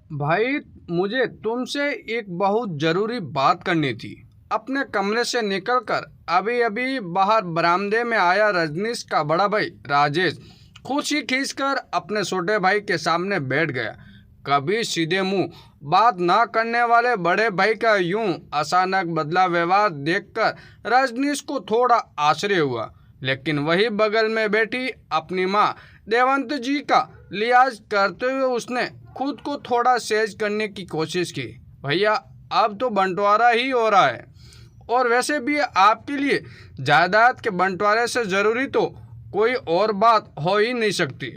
भाई, मुझे तुमसे एक बहुत ज़रूरी बात करनी थी। अपने कमरे से निकलकर अभी अभी बाहर बरामदे में आया रजनीश का बड़ा भाई राजेश खुशी खींचकर अपने छोटे भाई के सामने बैठ गया। कभी सीधे मुंह बात ना करने वाले बड़े भाई का यूं अचानक बदला व्यवहार देखकर रजनीश को थोड़ा आश्चर्य हुआ। लेकिन वही बगल में बैठी अपनी माँ देवंत जी का लिहाज करते हुए उसने खुद को थोड़ा सेज करने की कोशिश की। भैया, अब तो बंटवारा ही हो रहा है, और वैसे भी आपके लिए जायदाद के बंटवारे से ज़रूरी तो कोई और बात हो ही नहीं सकती।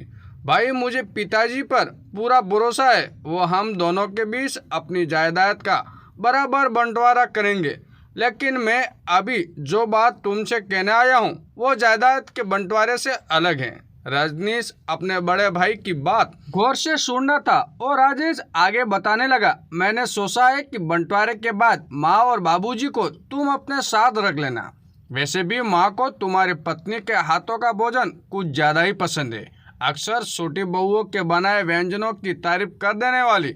भाई, मुझे पिताजी पर पूरा भरोसा है, वो हम दोनों के बीच अपनी जायदाद का बराबर बंटवारा करेंगे। लेकिन मैं अभी जो बात तुमसे कहने आया हूँ वो जायदाद के बंटवारे से अलग है। रजनीश अपने बड़े भाई की बात गौर से सुन रहा था और राजेश आगे बताने लगा, मैंने सोचा है कि बंटवारे के बाद माँ और बाबूजी को तुम अपने साथ रख लेना। वैसे भी माँ को तुम्हारी पत्नी के हाथों का भोजन कुछ ज़्यादा ही पसंद है। अक्सर छोटी बहुओं के बनाए व्यंजनों की तारीफ कर देने वाली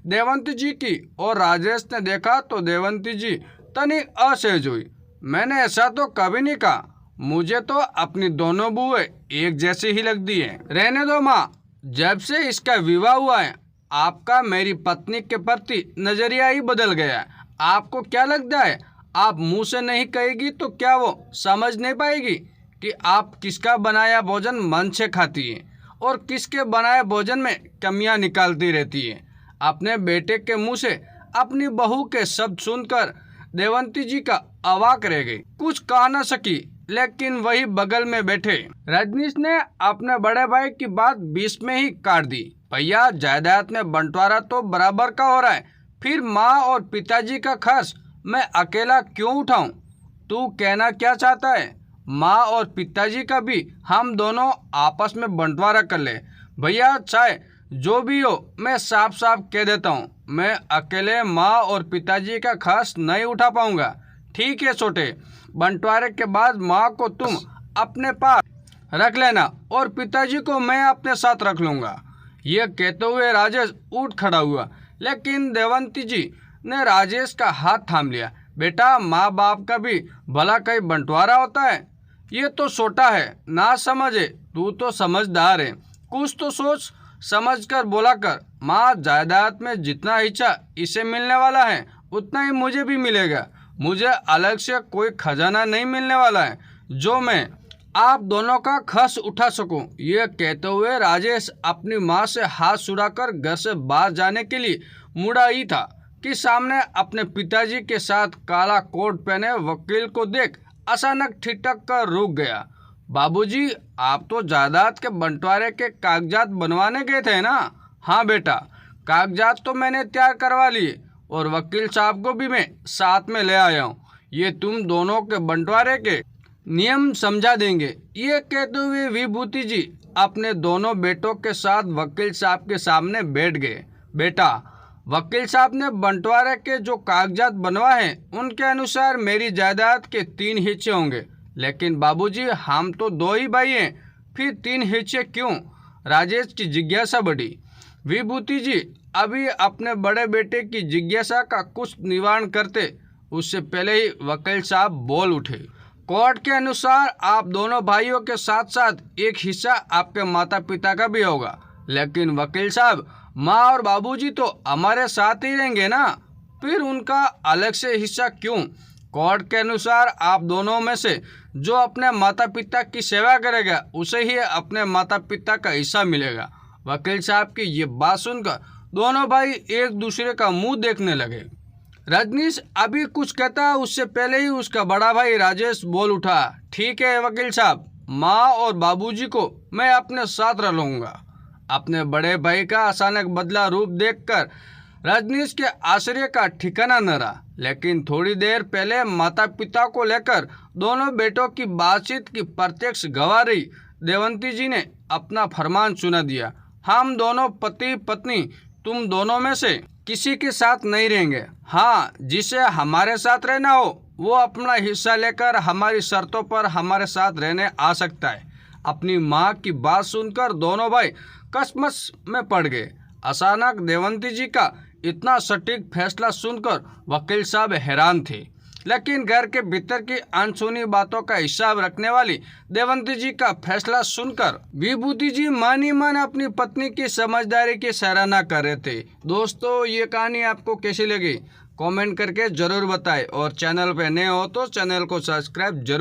देवंती जी की और राजेश ने देखा तो देवंती जी तनिक असहज हुई। मैंने ऐसा तो कभी नहीं कहा, मुझे तो अपनी दोनों बुएं एक जैसी ही लगती हैं। रहने दो माँ, जब से इसका विवाह हुआ है आपका मेरी पत्नी के प्रति नजरिया ही बदल गया है। आपको क्या लगता है आप मुंह से नहीं कहेगी तो क्या वो समझ नहीं पाएगी कि आप किसका बनाया भोजन मन से खाती हैं और किसके बनाए भोजन में कमियां निकालती रहती हैं। अपने बेटे के मुंह से अपनी बहू के शब्द सुनकर देवंती जी का अवाक रह गई, कुछ कह न सकी। लेकिन वही बगल में बैठे रजनीश ने अपने बड़े भाई की बात बीच में ही काट दी। भैया, जायदाद में बंटवारा तो बराबर का हो रहा है, फिर माँ और पिताजी का खर्च मैं अकेला क्यों उठाऊं? तू कहना क्या चाहता है? माँ और पिताजी का भी हम दोनों आपस में बंटवारा कर ले। भैया, चाहे जो भी हो, मैं साफ साफ कह देता हूँ, मैं अकेले माँ और पिताजी का खर्च नहीं उठा पाऊंगा। ठीक है छोटे, बंटवारे के बाद माँ को तुम अपने पास रख लेना और पिताजी को मैं अपने साथ रख लूँगा। ये कहते हुए राजेश उठ खड़ा हुआ, लेकिन देवंती जी ने राजेश का हाथ थाम लिया। बेटा, माँ बाप का भी भला कहीं बंटवारा होता है? ये तो छोटा है, ना समझे, तू तो समझदार है, कुछ तो सोच समझ कर बोला कर। माँ, जायदाद में जितना हिस्सा इसे मिलने वाला है उतना ही मुझे भी मिलेगा। मुझे अलग से कोई खजाना नहीं मिलने वाला है जो मैं आप दोनों का खर्च उठा सकूं। ये कहते हुए राजेश अपनी माँ से हाथ छुड़ाकर घर से बाहर जाने के लिए मुड़ा ही था कि सामने अपने पिताजी के साथ काला कोट पहने वकील को देख अचानक ठिठक कर रुक गया। बाबूजी, आप तो जायदाद के बंटवारे के कागजात बनवाने गए थे ना? हाँ बेटा, कागजात तो मैंने तैयार करवा लिए और वकील साहब को भी मैं साथ में ले आया हूँ। ये तुम दोनों के बंटवारे के नियम समझा देंगे। ये कहते हुए विभूति जी अपने दोनों बेटों के साथ वकील साहब के सामने बैठ गए। बेटा, वकील साहब ने बंटवारे के जो कागजात बनवाए हैं उनके अनुसार मेरी जायदाद के 3 हिस्से होंगे। लेकिन बाबूजी, हम तो 2 ही भाई हैं, फिर 3 हिस्से क्यों? राजेश की जिज्ञासा बढ़ी। विभूति जी अभी अपने बड़े बेटे की जिज्ञासा का कुछ निवारण करते उससे पहले ही वकील साहब बोल उठे। कोर्ट के अनुसार आप दोनों भाइयों के साथ साथ एक हिस्सा आपके माता पिता का भी होगा। लेकिन वकील साहब, माँ और बाबूजी तो हमारे साथ ही रहेंगे ना, फिर उनका अलग से हिस्सा क्यों? कोर्ट के अनुसार आप दोनों में से जो अपने माता पिता की सेवा करेगा उसे ही अपने माता पिता का हिस्सा मिलेगा। वकील साहब की ये बात सुनकर दोनों भाई एक दूसरे का मुंह देखने लगे। रजनीश अभी कुछ कहता उससे पहले ही उसका बड़ा भाई राजेश बोल उठा, ठीक है वकील साहब, माँ और बाबूजी को मैं अपने साथ रख लूँगा। अपने बड़े भाई का अचानक बदला रूप देखकर रजनीश के आश्चर्य का ठिकाना न रहा। लेकिन थोड़ी देर पहले माता पिता को लेकर दोनों बेटों की बातचीत की प्रत्यक्ष गवाह रही देवंती जी ने अपना फरमान सुना दिया, हम दोनों पति पत्नी तुम दोनों में से किसी के साथ नहीं रहेंगे। हाँ, जिसे हमारे साथ रहना हो वो अपना हिस्सा लेकर हमारी शर्तों पर हमारे साथ रहने आ सकता है। अपनी माँ की बात सुनकर दोनों भाई कसमस में पड़ गए। अचानक देवंती जी का इतना सटीक फैसला सुनकर वकील साहब हैरान थे, लेकिन घर के भीतर की अनसुनी बातों का हिसाब रखने वाली देवंती जी का फैसला सुनकर विभूति जी मन ही मन अपनी पत्नी की समझदारी की सराहना कर रहे थे। दोस्तों, ये कहानी आपको कैसी लगी कमेंट करके जरूर बताएं और चैनल पे नए हो तो चैनल को सब्सक्राइब जरूर